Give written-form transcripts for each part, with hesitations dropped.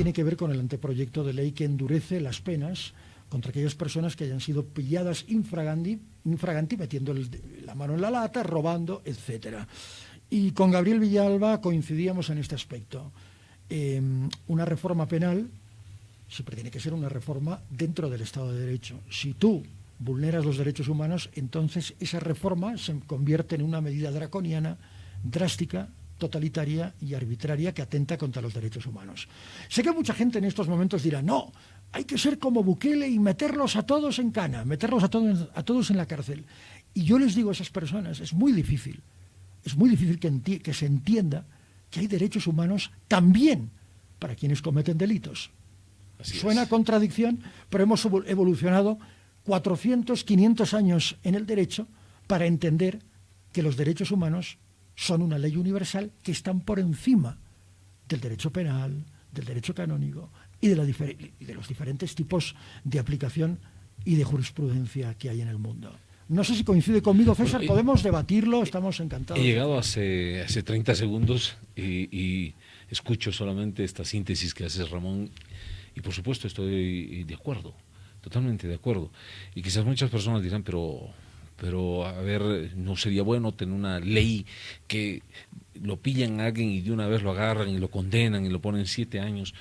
tiene que ver con el anteproyecto de ley que endurece las penas contra aquellas personas que hayan sido pilladas infraganti metiendo la mano en la lata, robando, etcétera. Y con Gabriel Villalba coincidíamos en este aspecto. Una reforma penal siempre tiene que ser una reforma dentro del Estado de Derecho. Si tú vulneras los derechos humanos, entonces esa reforma se convierte en una medida draconiana, drástica, totalitaria y arbitraria que atenta contra los derechos humanos. Sé que mucha gente en estos momentos dirá, no, hay que ser como Bukele y meterlos a todos en cana, meterlos a todos en la cárcel. Y yo les digo a esas personas, es muy difícil que se entienda que hay derechos humanos también para quienes cometen delitos. Suena a contradicción, pero hemos evolucionado 400, 500 años en el derecho para entender que los derechos humanos son una ley universal que están por encima del derecho penal, del derecho canónico y de los diferentes tipos de aplicación y de jurisprudencia que hay en el mundo. No sé si coincide conmigo, César, podemos debatirlo, estamos encantados. He llegado hace 30 segundos y escucho solamente esta síntesis que haces, Ramón, y por supuesto estoy de acuerdo, totalmente de acuerdo. Y quizás muchas personas dirán, pero a ver, ¿no sería bueno tener una ley que lo pillan a alguien y de una vez lo agarran y lo condenan y lo ponen 7 años?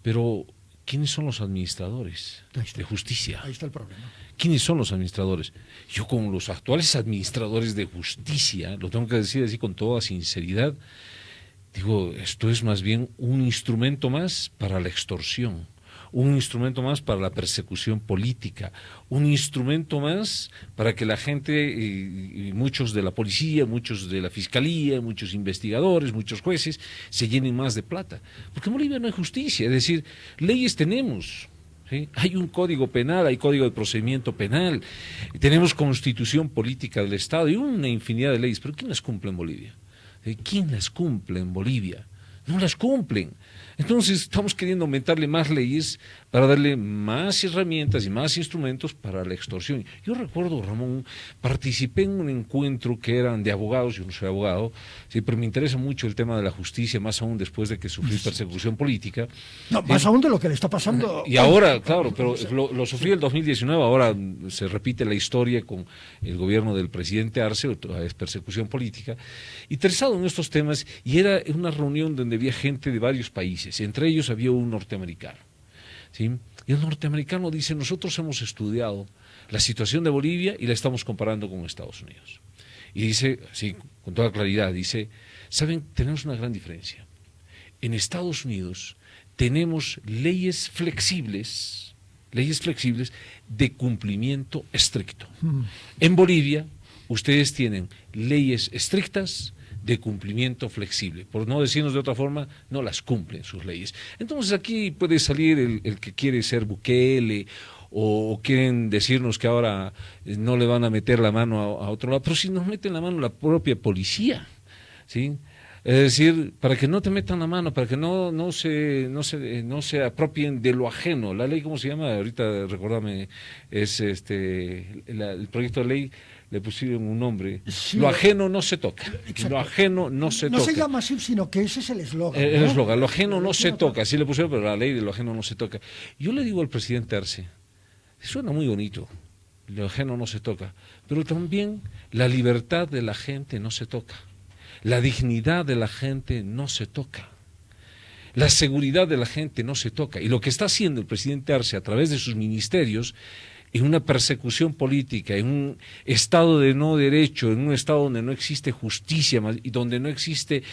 Pero, ¿quiénes son los administradores de justicia? Ahí está el problema. ¿Quiénes son los administradores? Yo, con los actuales administradores de justicia, lo tengo que decir así con toda sinceridad, digo, esto es más bien un instrumento más para la extorsión, un instrumento más para la persecución política, un instrumento más para que la gente, y muchos de la policía, muchos de la fiscalía, muchos investigadores, muchos jueces, se llenen más de plata. Porque en Bolivia no hay justicia, es decir, leyes tenemos, ¿sí? Hay un código penal, hay código de procedimiento penal, tenemos constitución política del Estado y una infinidad de leyes, pero ¿quién las cumple en Bolivia? ¿Quién las cumple en Bolivia? No las cumplen. Entonces estamos queriendo aumentarle más leyes para darle más herramientas y más instrumentos para la extorsión. Yo recuerdo, Ramón, participé en un encuentro que eran de abogados, yo no soy abogado, sí, pero me interesa mucho el tema de la justicia, más aún después de que sufrí persecución política. No, más aún de lo que le está pasando. Y ahora, claro, pero lo sufrí el 2019, ahora se repite la historia con el gobierno del presidente Arce, es persecución política, interesado en estos temas, y era una reunión donde había gente de varios países, entre ellos había un norteamericano. ¿Sí? Y el norteamericano dice, nosotros hemos estudiado la situación de Bolivia y la estamos comparando con Estados Unidos. Y dice, sí, con toda claridad, dice, ¿saben? Tenemos una gran diferencia. En Estados Unidos tenemos leyes flexibles de cumplimiento estricto. En Bolivia, ustedes tienen leyes estrictas de cumplimiento flexible, por no decirnos de otra forma, no las cumplen sus leyes. Entonces aquí puede salir el que quiere ser Bukele, o quieren decirnos que ahora no le van a meter la mano a otro lado, pero si nos meten la mano la propia policía, ¿sí? Es decir, para que no te metan la mano, para que no se apropien de lo ajeno. La ley, ¿cómo se llama? Ahorita recordame, es el proyecto de ley, le pusieron un nombre. Sí, lo ajeno no se toca. Exacto. Lo ajeno no se toca. No se llama así, sino que ese es el eslogan. El eslogan, lo ajeno no se toca. Así le pusieron, pero la ley de lo ajeno no se toca. Yo le digo al presidente Arce, suena muy bonito, lo ajeno no se toca, pero también la libertad de la gente no se toca. La dignidad de la gente no se toca. La seguridad de la gente no se toca. Y lo que está haciendo el presidente Arce a través de sus ministerios, en una persecución política, en un estado de no derecho, en un estado donde no existe justicia y donde no existe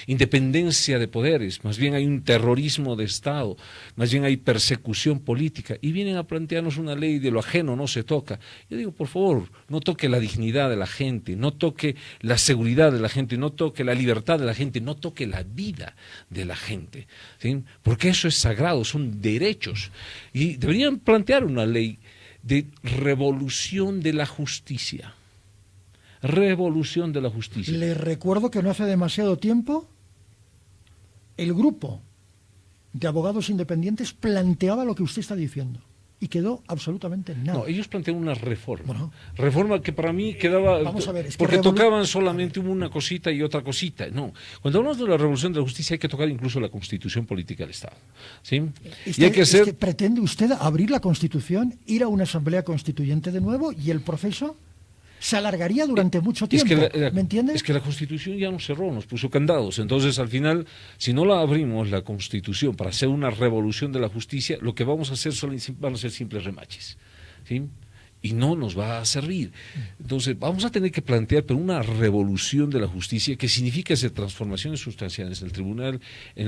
independencia de poderes, más bien hay un terrorismo de Estado, más bien hay persecución política, y vienen a plantearnos una ley de lo ajeno no se toca. Yo digo, por favor, no toque la dignidad de la gente, no toque la seguridad de la gente, no toque la libertad de la gente, no toque la vida de la gente, ¿sí? Porque eso es sagrado, son derechos, y deberían plantear una ley de revolución de la justicia. Revolución de la justicia. Les recuerdo que no hace demasiado tiempo el grupo de abogados independientes planteaba lo que usted está diciendo. y quedó absolutamente nada. No, ellos plantearon una reforma. Bueno, Reforma que para mí quedaba... vamos a ver, es que porque tocaban solamente una cosita y otra cosita. No, cuando hablamos de la revolución de la justicia hay que tocar incluso la Constitución política del Estado. ¿Sí? Y hay que hacer... Es que pretende usted abrir la Constitución, ir a una asamblea constituyente de nuevo y el proceso se alargaría durante mucho tiempo, ¿me entiendes? Es que la Constitución ya nos cerró, nos puso candados. Entonces, al final, si no la abrimos, la Constitución, para hacer una revolución de la justicia, lo que vamos a hacer van a ser simples remaches, ¿sí? Y no nos va a servir. Entonces, vamos a tener que plantear pero una revolución de la justicia que significa hacer transformaciones sustanciales en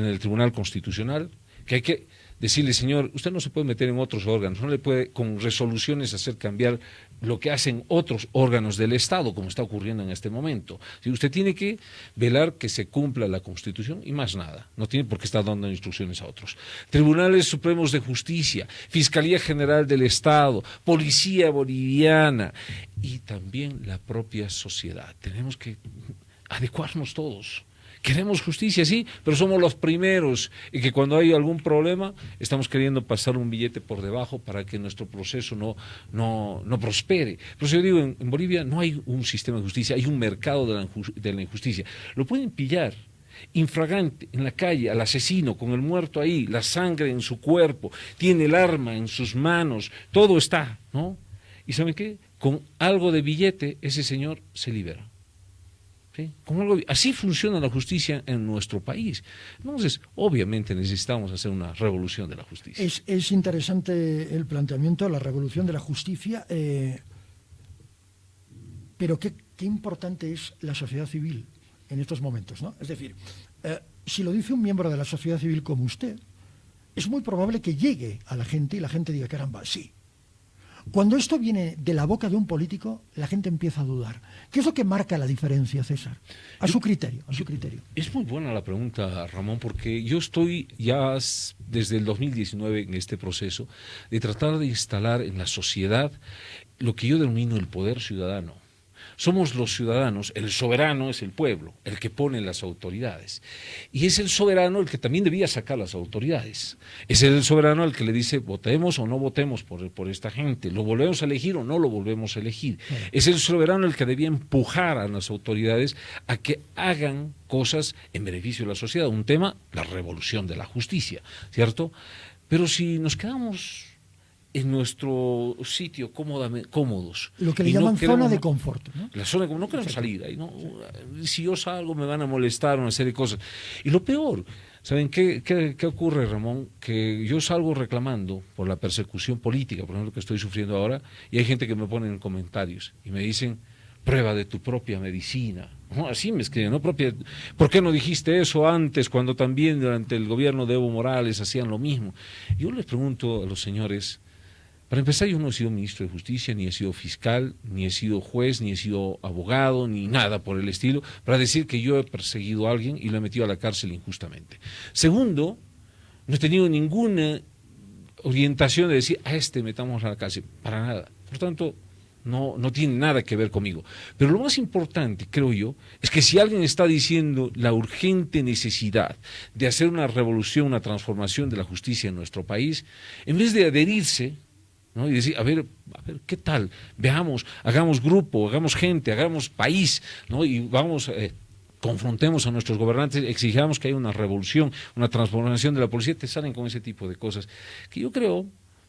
el Tribunal Constitucional, que hay que decirle, señor, usted no se puede meter en otros órganos, no le puede con resoluciones hacer cambiar lo que hacen otros órganos del Estado, como está ocurriendo en este momento. Si usted tiene que velar que se cumpla la Constitución y más nada, no tiene por qué estar dando instrucciones a otros. Tribunales Supremos de Justicia, Fiscalía General del Estado, Policía Boliviana y también la propia sociedad. Tenemos que adecuarnos todos. Queremos justicia, sí, pero somos los primeros y que cuando hay algún problema estamos queriendo pasar un billete por debajo para que nuestro proceso no prospere. Por eso yo digo, en Bolivia no hay un sistema de justicia, hay un mercado de la injusticia. Lo pueden pillar infragante en la calle, al asesino con el muerto ahí, la sangre en su cuerpo, tiene el arma en sus manos, todo está, ¿no? ¿Y saben qué? Con algo de billete ese señor se libera. ¿Sí? Así funciona la justicia en nuestro país. Entonces, obviamente necesitamos hacer una revolución de la justicia. Es interesante el planteamiento, la revolución de la justicia, pero qué importante es la sociedad civil en estos momentos, ¿no? Es decir, si lo dice un miembro de la sociedad civil como usted, es muy probable que llegue a la gente y la gente diga, caramba, sí. Cuando esto viene de la boca de un político, la gente empieza a dudar. ¿Qué es lo que marca la diferencia, César? A su criterio. Es muy buena la pregunta, Ramón, porque yo estoy ya desde el 2019 en este proceso de tratar de instalar en la sociedad lo que yo denomino el poder ciudadano. Somos los ciudadanos, el soberano es el pueblo, el que pone las autoridades. Y es el soberano el que también debía sacar las autoridades. Es el soberano el que le dice, votemos o no votemos por esta gente, lo volvemos a elegir o no lo volvemos a elegir. Es el soberano el que debía empujar a las autoridades a que hagan cosas en beneficio de la sociedad. Un tema, la revolución de la justicia, ¿cierto? Pero si nos quedamos en nuestro sitio cómodos. Lo que le llaman zona de confort, ¿no? La zona de no queremos salir ahí, ¿no? Si yo salgo me van a molestar una serie de cosas. Y lo peor, ¿saben qué ocurre, Ramón? Que yo salgo reclamando por la persecución política, por ejemplo, que estoy sufriendo ahora, y hay gente que me pone en comentarios y me dicen, prueba de tu propia medicina. No, así me escriben, ¿no? ¿Por qué no dijiste eso antes, cuando también durante el gobierno de Evo Morales hacían lo mismo? Yo les pregunto a los señores, para empezar, yo no he sido ministro de Justicia, ni he sido fiscal, ni he sido juez, ni he sido abogado, ni nada por el estilo, para decir que yo he perseguido a alguien y lo he metido a la cárcel injustamente. Segundo, no he tenido ninguna orientación de decir, a este metamos a la cárcel, para nada. Por tanto, no tiene nada que ver conmigo. Pero lo más importante, creo yo, es que si alguien está diciendo la urgente necesidad de hacer una revolución, una transformación de la justicia en nuestro país, en vez de adherirse, ¿no? Y decir, a ver, ¿qué tal? Veamos, hagamos grupo, hagamos gente, hagamos país, ¿no? Y vamos, confrontemos a nuestros gobernantes, exijamos que haya una revolución, una transformación de la policía, te salen con ese tipo de cosas, que yo creo,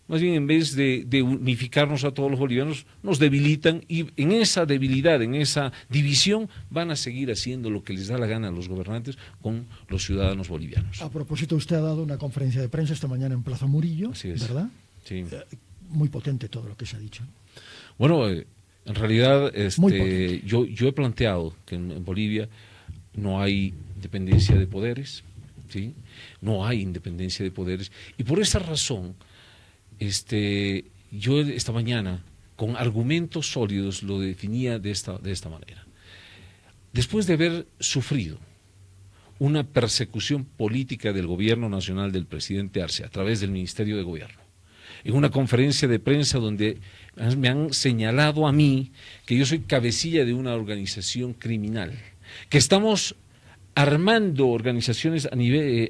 más bien en vez de unificarnos a todos los bolivianos, nos debilitan y en esa debilidad, en esa división, van a seguir haciendo lo que les da la gana a los gobernantes con los ciudadanos bolivianos. A propósito, usted ha dado una conferencia de prensa esta mañana en Plaza Murillo, así es, ¿verdad? Sí. Muy potente todo lo que se ha dicho. Bueno, en realidad yo he planteado que en Bolivia no hay independencia de poderes, ¿sí? No hay independencia de poderes, y por esa razón yo esta mañana con argumentos sólidos lo definía de esta manera. Después de haber sufrido una persecución política del gobierno nacional del presidente Arce a través del Ministerio de Gobierno, en una conferencia de prensa donde me han señalado a mí que yo soy cabecilla de una organización criminal, que estamos armando organizaciones a nivel,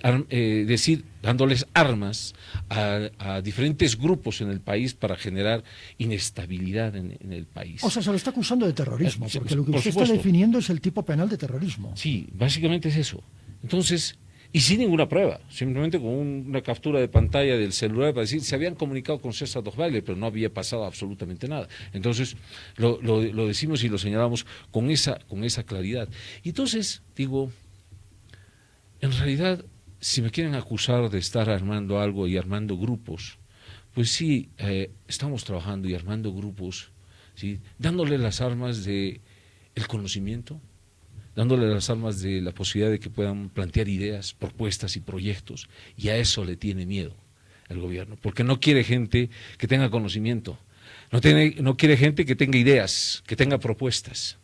decir, dándoles armas a diferentes grupos en el país para generar inestabilidad en el país. O sea, se lo está acusando de terrorismo, porque lo que Por usted supuesto. está definiendo es el tipo penal de terrorismo. Sí, básicamente es eso. Entonces, y sin ninguna prueba, simplemente con una captura de pantalla del celular para decir, se habían comunicado con César Dosweiler, pero no había pasado absolutamente nada. Entonces, lo decimos y lo señalamos con esa claridad. Y entonces, digo, en realidad, si me quieren acusar de estar armando algo y armando grupos, pues sí, estamos trabajando y armando grupos, ¿sí? Dándole las armas de el conocimiento, dándole las armas de la posibilidad de que puedan plantear ideas, propuestas y proyectos, y a eso le tiene miedo el gobierno, porque no quiere gente que tenga conocimiento, no quiere gente que tenga ideas, que tenga propuestas,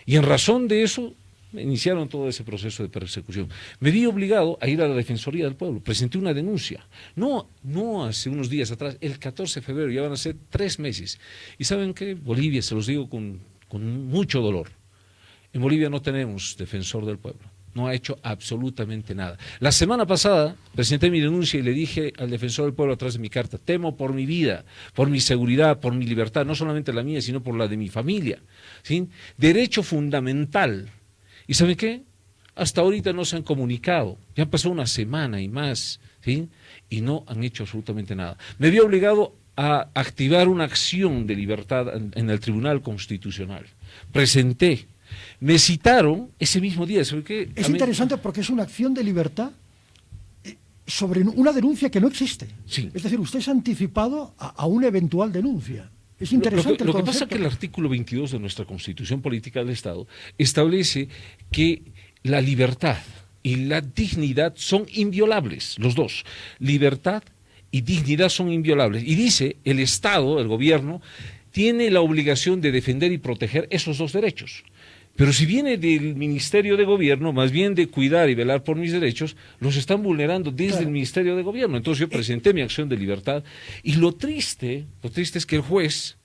y en razón de eso iniciaron todo ese proceso de persecución. Me vi obligado a ir a la Defensoría del Pueblo, presenté una denuncia, no hace unos días atrás, el 14 de febrero, ya van a ser 3 meses, y ¿saben qué? Bolivia, se los digo con mucho dolor, en Bolivia no tenemos defensor del pueblo, no ha hecho absolutamente nada. La semana pasada presenté mi denuncia y le dije al defensor del pueblo a través de mi carta, temo por mi vida, por mi seguridad, por mi libertad, no solamente la mía, sino por la de mi familia, ¿sí? Derecho fundamental. ¿Y saben qué? Hasta ahorita no se han comunicado, ya pasó una semana y más, ¿sí? Y no han hecho absolutamente nada. Me vi obligado a activar una acción de libertad en el Tribunal Constitucional. Presenté. Me citaron ese mismo día. ¿Sabe qué? Es interesante porque es una acción de libertad sobre una denuncia que no existe. Sí. Es decir, usted se ha anticipado a una eventual denuncia. Es interesante lo que pasa es que el artículo 22 de nuestra Constitución Política del Estado establece que la libertad y la dignidad son inviolables, los dos. Libertad y dignidad son inviolables. Y dice, el Estado, el gobierno, tiene la obligación de defender y proteger esos dos derechos. Pero si viene del Ministerio de Gobierno, más bien de cuidar y velar por mis derechos, los están vulnerando desde el Ministerio de Gobierno. Entonces yo presenté mi acción de libertad y lo triste es que el juez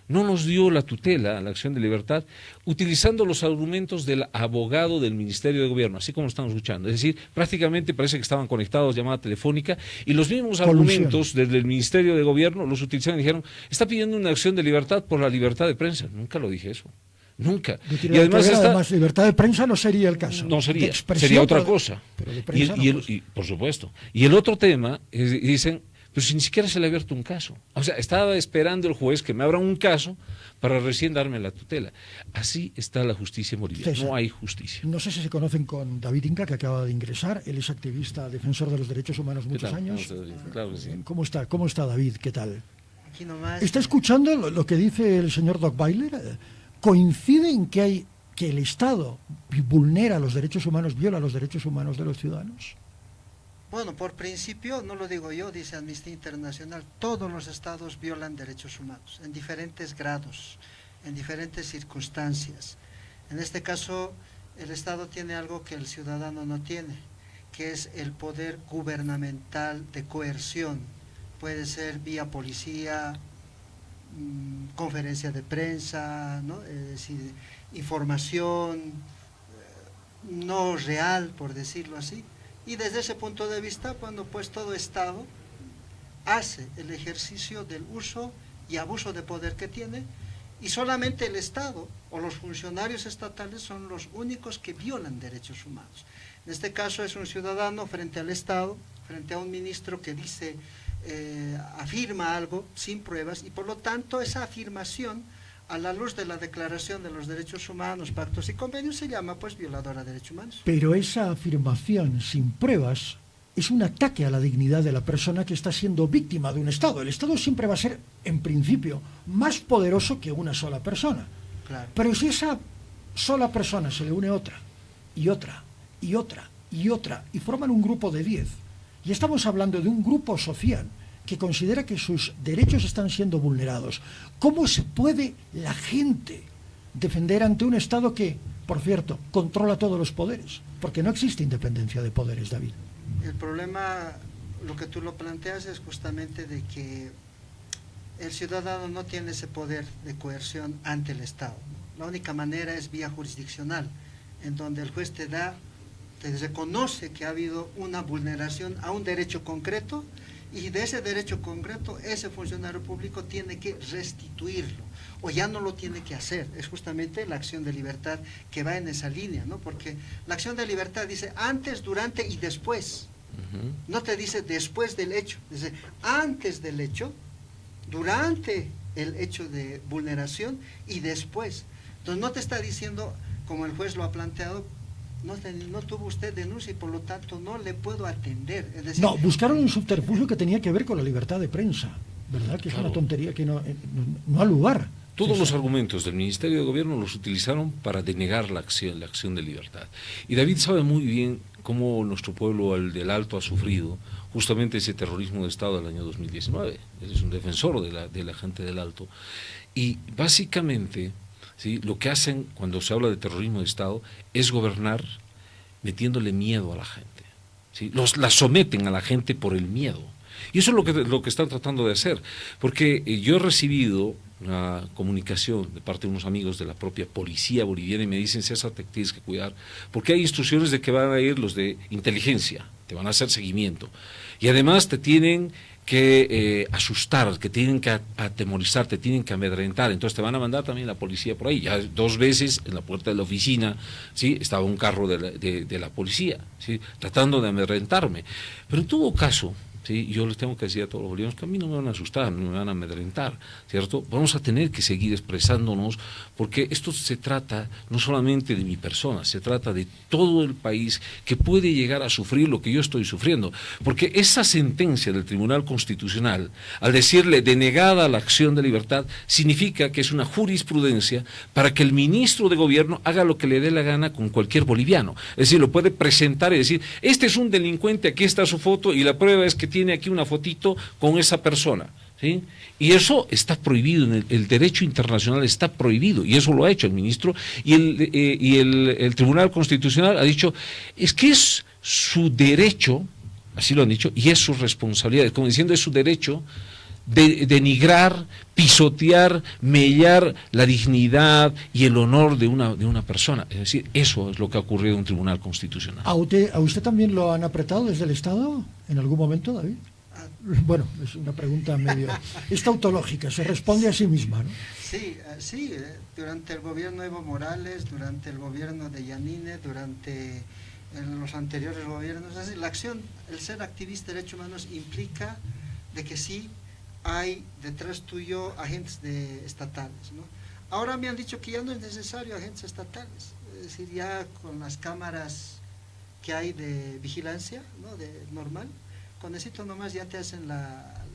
no nos dio la tutela a la acción de libertad utilizando los argumentos del abogado del Ministerio de Gobierno, así como lo estamos escuchando. Es decir, prácticamente parece que estaban conectados, llamada telefónica, y los mismos argumentos desde el Ministerio de Gobierno los utilizaron y dijeron, está pidiendo una acción de libertad por la libertad de prensa. Nunca lo dije eso. Nunca. Y además libertad de prensa no sería el caso. No sería, sería otra cosa. Pero de prensa y por supuesto. Y el otro tema, dicen, pero si ni siquiera se le ha abierto un caso. O sea, estaba esperando el juez que me abra un caso para recién darme la tutela. Así está la justicia en Bolivia. César, no hay justicia. No sé si se conocen con David Inca, que acaba de ingresar. Él es activista, defensor de los derechos humanos muchos años. Claro que sí. ¿Cómo está David? ¿Qué tal? Aquí nomás. ¿Está escuchando lo que dice el señor Dosweiler? ¿Coincide en que el Estado vulnera los derechos humanos, viola los derechos humanos de los ciudadanos? Bueno, por principio, no lo digo yo, dice Amnistía Internacional, todos los estados violan derechos humanos, en diferentes grados, en diferentes circunstancias. En este caso, el Estado tiene algo que el ciudadano no tiene, que es el poder gubernamental de coerción. Puede ser vía policía, conferencia de prensa, ¿no? Es decir, información no real, por decirlo así. Y desde ese punto de vista, bueno, pues todo Estado hace el ejercicio del uso y abuso de poder que tiene, y solamente el Estado o los funcionarios estatales son los únicos que violan derechos humanos. En este caso es un ciudadano frente al Estado, frente a un ministro que dice, afirma algo sin pruebas, y por lo tanto esa afirmación, a la luz de la Declaración de los Derechos Humanos, Pactos y Convenios, se llama pues violadora de derechos humanos. Pero esa afirmación sin pruebas es un ataque a la dignidad de la persona que está siendo víctima de un Estado. El Estado siempre va a ser, en principio, más poderoso que una sola persona. Claro. Pero si esa sola persona se le une otra, y otra, y otra, y otra, y forman un grupo de 10, y estamos hablando de un grupo social que considera que sus derechos están siendo vulnerados, ¿cómo se puede la gente defender ante un Estado que, por cierto, controla todos los poderes? Porque no existe independencia de poderes, David. El problema, lo que tú lo planteas, es justamente de que el ciudadano no tiene ese poder de coerción ante el Estado. La única manera es vía jurisdiccional, en donde el juez te da se reconoce que ha habido una vulneración a un derecho concreto, y de ese derecho concreto ese funcionario público tiene que restituirlo, o ya no lo tiene que hacer. Es justamente la acción de libertad que va en esa línea, ¿no? Porque la acción de libertad dice antes, durante y después. No te dice después del hecho, dice antes del hecho, durante el hecho de vulneración y después. Entonces no te está diciendo, como el juez lo ha planteado, no tuvo usted denuncia y por lo tanto no le puedo atender. Es decir, no, buscaron un subterfugio que tenía que ver con la libertad de prensa, ¿verdad? Que claro, es una tontería que no ha lugar. Todos los argumentos del Ministerio de Gobierno los utilizaron para denegar la acción de libertad. Y David sabe muy bien cómo nuestro pueblo del Alto ha sufrido justamente ese terrorismo de Estado del año 2019. Él es un defensor de la gente del Alto. Y básicamente, ¿sí?, lo que hacen cuando se habla de terrorismo de Estado es gobernar metiéndole miedo a la gente, ¿sí? La someten a la gente por el miedo. Y eso es lo que están tratando de hacer. Porque yo he recibido una comunicación de parte de unos amigos de la propia policía boliviana y me dicen: César, te tienes que cuidar, porque hay instrucciones de que van a ir los de inteligencia, te van a hacer seguimiento. Y además te tienen que asustar, que tienen que atemorizar, te tienen que amedrentar. Entonces te van a mandar también la policía por ahí. Ya 2 veces en la puerta de la oficina, ¿sí?, estaba un carro de la policía, ¿sí?, tratando de amedrentarme. Pero en todo caso, ¿sí?, yo les tengo que decir a todos los bolivianos que a mí no me van a asustar, no me van a amedrentar, ¿cierto? Vamos a tener que seguir expresándonos, porque esto se trata no solamente de mi persona, se trata de todo el país que puede llegar a sufrir lo que yo estoy sufriendo, porque esa sentencia del Tribunal Constitucional, al decirle denegada la acción de libertad, significa que es una jurisprudencia para que el ministro de Gobierno haga lo que le dé la gana con cualquier boliviano. Es decir, lo puede presentar y decir: este es un delincuente, aquí está su foto y la prueba es que tiene aquí una fotito con esa persona, ¿sí? Y eso está prohibido, en el derecho internacional está prohibido, y eso lo ha hecho el ministro, y el Tribunal Constitucional ha dicho: es que es su derecho, así lo han dicho, y es su responsabilidad, como diciendo, es su derecho de denigrar, pisotear, mellar la dignidad y el honor de una persona. Es decir, eso es lo que ha ocurrido en un tribunal constitucional. ¿A usted también lo han apretado desde el Estado en algún momento, David? Bueno, es una pregunta medio... es tautológica, se responde a sí misma, ¿no? Sí, durante el gobierno de Evo Morales, durante el gobierno de Yanine, durante los anteriores gobiernos, es decir, la acción, el ser activista de derechos humanos implica de que sí hay detrás tuyo agentes estatales, ¿no? Ahora me han dicho que ya no es necesario agentes estatales, es decir, ya con las cámaras que hay de vigilancia, ¿no?, normal, con eso nomás ya te hacen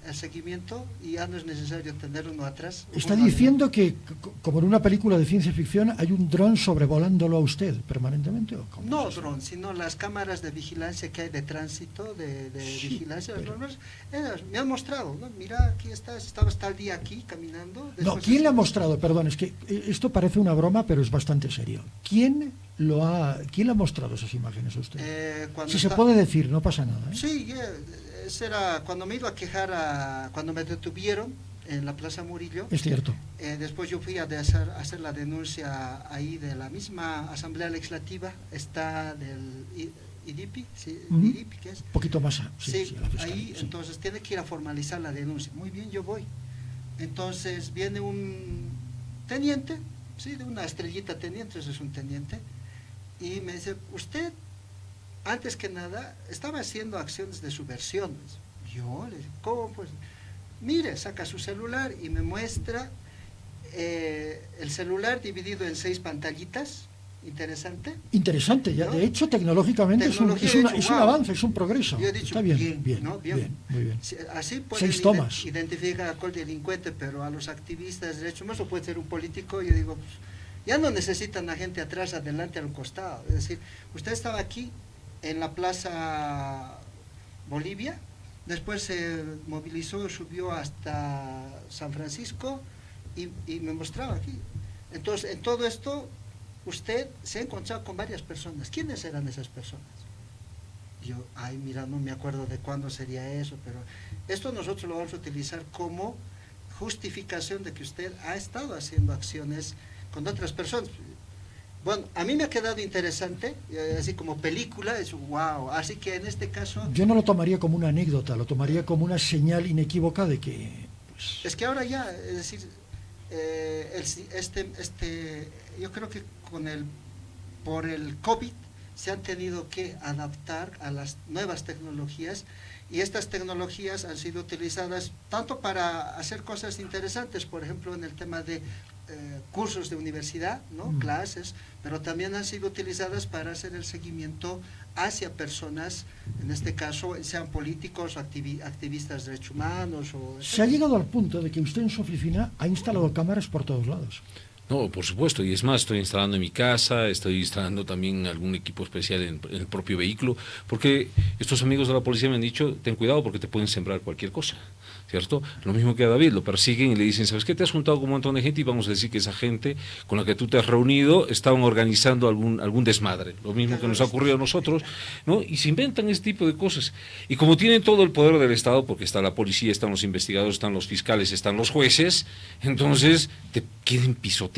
el seguimiento y ya no es necesario tener uno atrás. Está diciendo que, como en una película de ciencia ficción, hay un dron sobrevolándolo a usted permanentemente, ¿o cómo? No dron, sino las cámaras de vigilancia que hay de tránsito, de sí, vigilancia. Pero... me han mostrado, ¿no? Mira, aquí estabas tal día aquí caminando. No, ¿quién le ha mostrado? Perdón, es que esto parece una broma, pero es bastante serio. ¿Quién le ha mostrado esas imágenes a usted? Si se puede decir, no pasa nada, ¿eh? Sí, ese era cuando me iba a quejar, cuando me detuvieron en la Plaza Murillo. Es cierto. Después yo fui a hacer la denuncia ahí de la misma Asamblea Legislativa, está del IDIPI, ¿sí? IDIPI, ¿qué es? Un poquito más. Sí, ahí, sí. Entonces tiene que ir a formalizar la denuncia. Muy bien, yo voy. Entonces viene un teniente, sí, de una estrellita teniente, eso es un teniente, y me dice: usted, antes que nada, estaba haciendo acciones de subversión. Yo le digo: ¿cómo? Pues mire, saca su celular y me muestra el celular dividido en 6 pantallitas. Interesante, ya, ¿no? De hecho, tecnológicamente es un avance, es un progreso. Yo he dicho: está bien, ¿no? Bien, muy bien. Así pueden 6 tomas. Identificar a cuál delincuente, pero a los activistas de derechos humanos, o puede ser un político. Yo digo, pues, ya no necesitan a gente atrás, adelante, al costado. Es decir, usted estaba aquí en la Plaza Bolivia, después se movilizó, subió hasta San Francisco y me mostraba aquí. Entonces, en todo esto, usted se ha encontrado con varias personas. ¿Quiénes eran esas personas? Yo, mira, no me acuerdo de cuándo sería eso, pero esto nosotros lo vamos a utilizar como justificación de que usted ha estado haciendo acciones con otras personas. Bueno, a mí me ha quedado interesante, así como película, es wow. Así que en este caso... Yo no lo tomaría como una anécdota, lo tomaría como una señal inequívoca de que... Pues... Es que ahora ya, es decir, yo creo que por el COVID se han tenido que adaptar a las nuevas tecnologías, y estas tecnologías han sido utilizadas tanto para hacer cosas interesantes, por ejemplo en el tema de cursos de universidad, ¿no? Clases, pero también han sido utilizadas para hacer el seguimiento hacia personas, en este caso sean políticos o activistas de derechos humanos. Se ha llegado al punto de que usted en su oficina ha instalado cámaras por todos lados. No, por supuesto, y es más, estoy instalando en mi casa, estoy instalando también algún equipo especial en el propio vehículo, porque estos amigos de la policía me han dicho, ten cuidado porque te pueden sembrar cualquier cosa, ¿cierto? Lo mismo que a David, lo persiguen y le dicen, ¿sabes qué? Te has juntado con un montón de gente y vamos a decir que esa gente con la que tú te has reunido estaban organizando algún desmadre, lo mismo que nos ha ocurrido a nosotros, ¿no? Y se inventan ese tipo de cosas. Y como tienen todo el poder del Estado, porque está la policía, están los investigadores, están los fiscales, están los jueces, entonces te quieren pisotear.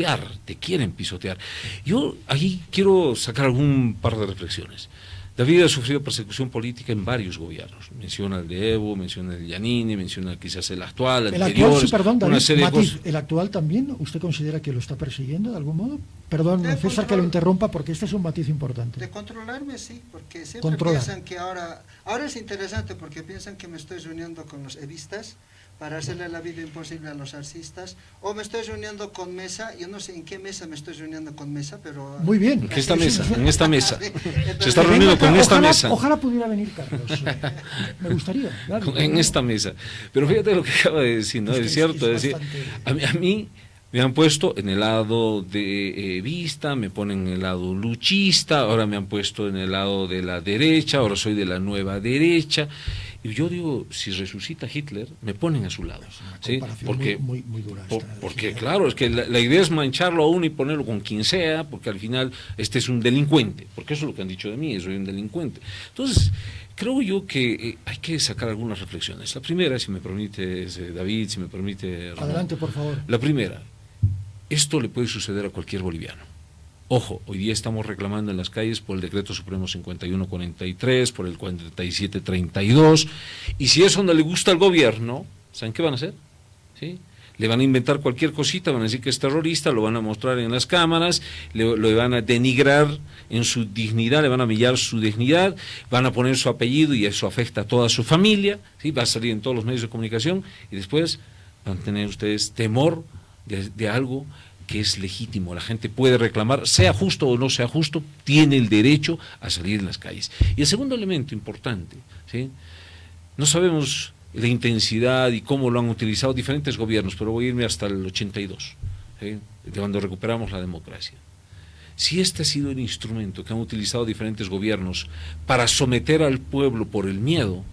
Yo ahí quiero sacar algún par de reflexiones. David ha sufrido persecución política en varios gobiernos. Menciona el de Evo, menciona el de Giannini, menciona quizás el actual, el anteriores, actual, sí, perdón, David, una serie de matiz, cosas. ¿el actual también usted considera que lo está persiguiendo de algún modo? Perdón, César, que lo interrumpa, porque este es un matiz importante. De controlarme, sí, porque siempre piensan que ahora es interesante porque piensan que me estoy reuniendo con los evistas para hacerle la vida imposible a los arcistas, o me estoy reuniendo con Mesa, yo no sé en qué mesa me estoy reuniendo con Mesa, pero... Muy bien. ¿En esta mesa? En esta mesa. Entonces, se está reuniendo con esta mesa. Ojalá pudiera venir Carlos. Me gustaría. Claro, en esta mesa. Pero fíjate lo que acaba de decir, ¿no? Es cierto, es decir, a mí me han puesto en el lado de Vista, me ponen en el lado luchista, ahora me han puesto en el lado de la derecha, ahora soy de la nueva derecha. Y yo digo, si resucita Hitler, me ponen a su lado. ¿Sí? Porque, muy dura porque claro, es que la idea es mancharlo a uno y ponerlo con quien sea, porque al final este es un delincuente, porque eso es lo que han dicho de mí, soy un delincuente. Entonces, creo yo que hay que sacar algunas reflexiones. La primera, si me permite, David, si me permite, Ramón. Adelante, por favor. La primera, esto le puede suceder a cualquier boliviano. Ojo, hoy día estamos reclamando en las calles por el Decreto Supremo 5143, por el 4732, y si eso no le gusta al gobierno, ¿saben qué van a hacer? ¿Sí? Le van a inventar cualquier cosita, van a decir que es terrorista, lo van a mostrar en las cámaras, le van a denigrar en su dignidad, le van a humillar su dignidad, van a poner su apellido y eso afecta a toda su familia, ¿sí? Va a salir en todos los medios de comunicación y después van a tener ustedes temor de algo que es legítimo, la gente puede reclamar, sea justo o no sea justo, tiene el derecho a salir en las calles. Y el segundo elemento importante, ¿sí? No sabemos la intensidad y cómo lo han utilizado diferentes gobiernos, pero voy a irme hasta el 82, ¿sí? De cuando recuperamos la democracia. Si este ha sido el instrumento que han utilizado diferentes gobiernos para someter al pueblo por el miedo,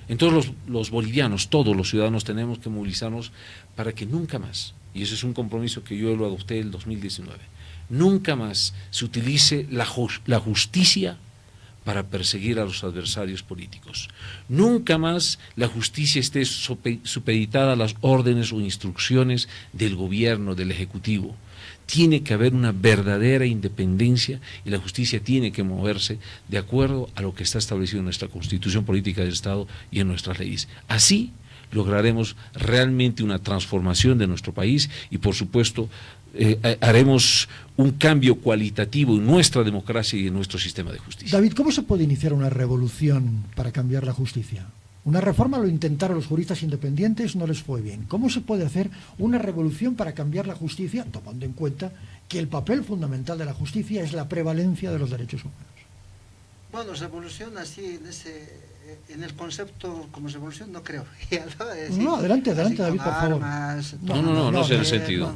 entonces los bolivianos, todos los ciudadanos tenemos que movilizarnos para que nunca más, y ese es un compromiso que yo lo adopté en el 2019, nunca más se utilice la justicia para perseguir a los adversarios políticos. Nunca más la justicia esté supeditada a las órdenes o instrucciones del gobierno, del Ejecutivo. Tiene que haber una verdadera independencia y la justicia tiene que moverse de acuerdo a lo que está establecido en nuestra Constitución Política del Estado y en nuestras leyes. Así lograremos realmente una transformación de nuestro país y, por supuesto, haremos un cambio cualitativo en nuestra democracia y en nuestro sistema de justicia. David, ¿cómo se puede iniciar una revolución para cambiar la justicia? Una reforma lo intentaron los juristas independientes, no les fue bien. ¿Cómo se puede hacer una revolución para cambiar la justicia, tomando en cuenta que el papel fundamental de la justicia es la prevalencia de los derechos humanos? Bueno, revolución así, en el concepto como revolución no creo. No, adelante, David, por favor. No es el sentido.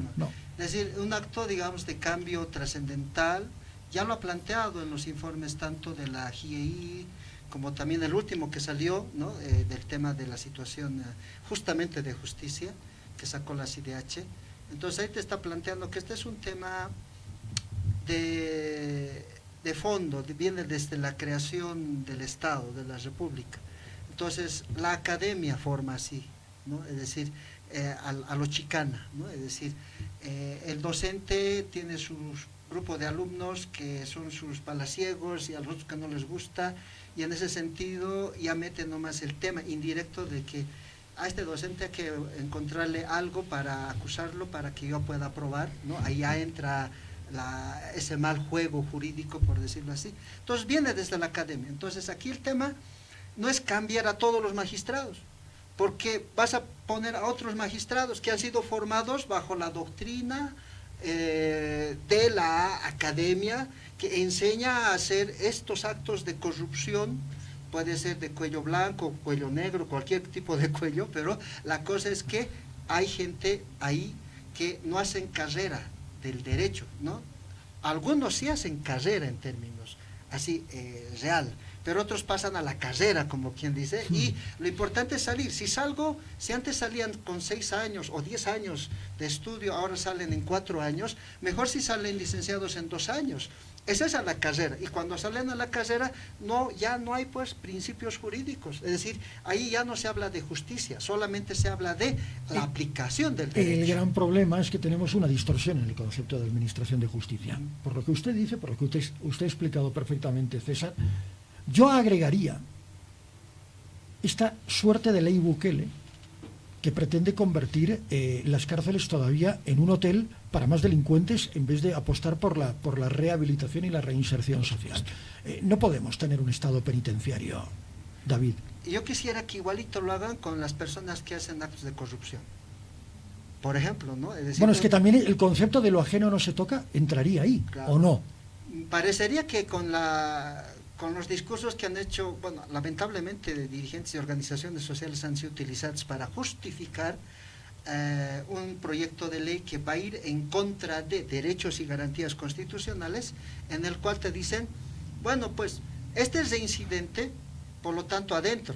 Es decir, un acto, digamos, de cambio trascendental, ya lo ha planteado en los informes tanto de la GIEI, como también el último que salió, ¿no? Del tema de la situación justamente de justicia, que sacó la CIDH. Entonces ahí te está planteando que este es un tema de fondo, viene desde la creación del Estado, de la República. Entonces la academia forma así, ¿no? Es decir, a lo chicana, ¿no? Es decir, el docente tiene sus grupo de alumnos que son sus palaciegos y a los otros que no les gusta, y en ese sentido ya mete nomás el tema indirecto de que a este docente hay que encontrarle algo para acusarlo para que yo pueda aprobar, ¿no? Ahí ya entra ese mal juego jurídico, por decirlo así. Entonces viene desde la academia. Entonces aquí el tema no es cambiar a todos los magistrados, porque vas a poner a otros magistrados que han sido formados bajo la doctrina de la academia, que enseña a hacer estos actos de corrupción. Puede ser de cuello blanco, cuello negro, cualquier tipo de cuello, pero la cosa es que hay gente ahí que no hacen carrera del derecho, ¿no? Algunos sí hacen carrera en términos así real, pero otros pasan a la carrera, como quien dice, y lo importante es salir. Si antes salían con 6 años o 10 años de estudio, ahora salen en 4 años, mejor si salen licenciados en 2 años. Esa es la carrera, y cuando salen a la carrera ya no hay pues principios jurídicos, es decir, ahí ya no se habla de justicia, solamente se habla de la aplicación del derecho. El gran problema es que tenemos una distorsión en el concepto de administración de justicia. Por lo que usted dice, por lo que usted ha explicado perfectamente, César, yo agregaría esta suerte de ley Bukele que pretende convertir las cárceles todavía en un hotel para más delincuentes en vez de apostar por la rehabilitación y la reinserción social. No podemos tener un estado penitenciario, David. Yo quisiera que igualito lo hagan con las personas que hacen actos de corrupción. Por ejemplo, ¿no? Es decir, bueno, es que también el concepto de lo ajeno no se toca entraría ahí, claro, ¿o no? Parecería que con los discursos que han hecho, bueno, lamentablemente de dirigentes y organizaciones sociales han sido utilizados para justificar un proyecto de ley que va a ir en contra de derechos y garantías constitucionales, en el cual te dicen, bueno, pues este es reincidente, por lo tanto adentro,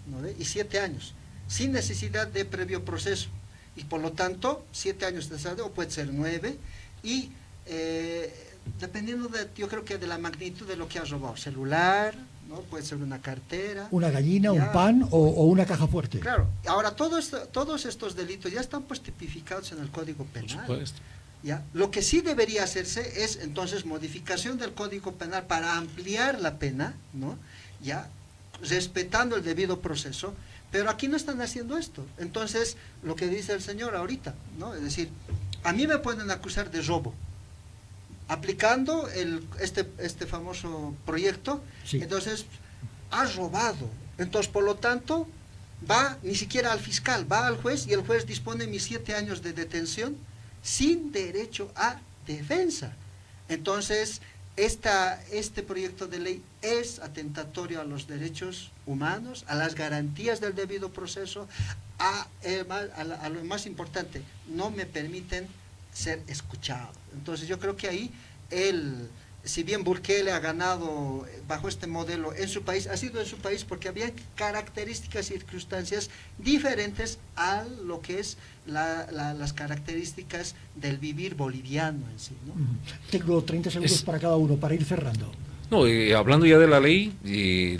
¿no? Y 7 años, sin necesidad de previo proceso, y por lo tanto 7 años de saldo, o puede ser 9, y dependiendo yo creo que de la magnitud de lo que has robado, celular, ¿no? Puede ser una cartera, una gallina, un pan o una caja fuerte. Claro, ahora todos estos delitos ya están pues tipificados en el Código Penal. Por supuesto. ¿Ya? Lo que sí debería hacerse es entonces modificación del Código Penal para ampliar la pena, ¿no? Ya, respetando el debido proceso, pero aquí no están haciendo esto. Entonces, lo que dice el señor ahorita, ¿no? Es decir, a mí me pueden acusar de robo, aplicando este famoso proyecto, sí. Entonces, ha robado. Entonces, por lo tanto, va ni siquiera al fiscal, va al juez, y el juez dispone mis 7 años de detención sin derecho a defensa. Entonces, este proyecto de ley es atentatorio a los derechos humanos, a las garantías del debido proceso, a lo más importante, no me permiten ser escuchado. Entonces yo creo que ahí si bien Bukele ha ganado bajo este modelo en su país, ha sido en su país porque había características y circunstancias diferentes a lo que es las características del vivir boliviano en sí, ¿no? Tengo 30 segundos para cada uno, para ir cerrando. No, hablando ya de la ley,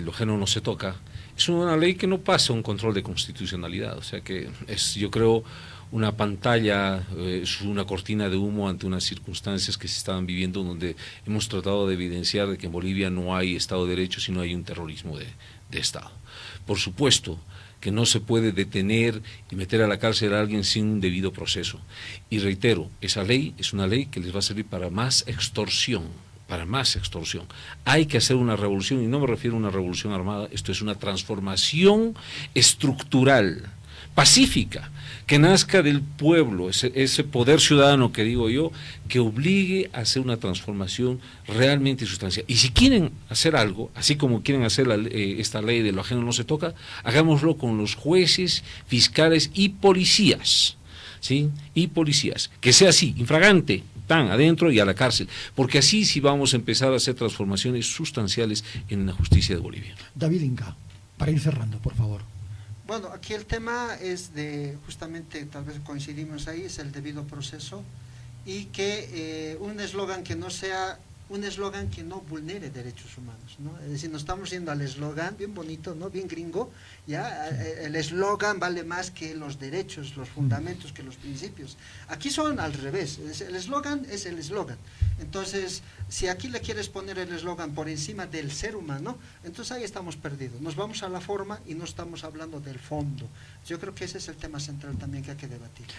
lo ajeno no se toca. Es una ley que no pasa un control de constitucionalidad, o sea que es, yo creo, una pantalla, es una cortina de humo ante unas circunstancias que se estaban viviendo, donde hemos tratado de evidenciar de que en Bolivia no hay Estado de Derecho, sino hay un terrorismo de Estado. Por supuesto que no se puede detener y meter a la cárcel a alguien sin un debido proceso. Y reitero, esa ley es una ley que les va a servir para más extorsión. Para más extorsión. Hay que hacer una revolución, y no me refiero a una revolución armada, esto es una transformación estructural, pacífica, que nazca del pueblo, ese poder ciudadano que digo yo, que obligue a hacer una transformación realmente sustancial. Y si quieren hacer algo, así como quieren hacer esta ley de lo ajeno no se toca, hagámoslo con los jueces, fiscales y policías, ¿sí? Y policías, que sea así, infragante, tan adentro y a la cárcel, porque así sí vamos a empezar a hacer transformaciones sustanciales en la justicia de Bolivia. David Inca, para ir cerrando, por favor. Bueno, aquí el tema es justamente, tal vez coincidimos ahí, es el debido proceso, y que un eslogan que no sea un eslogan que no vulnere derechos humanos, ¿no? Es decir, nos estamos yendo al eslogan, bien bonito, ¿no? Bien gringo, ya el eslogan vale más que los derechos, los fundamentos, que los principios. Aquí son al revés, el eslogan es el eslogan. Entonces, si aquí le quieres poner el eslogan por encima del ser humano, entonces ahí estamos perdidos. Nos vamos a la forma y no estamos hablando del fondo. Yo creo que ese es el tema central también que hay que debatir.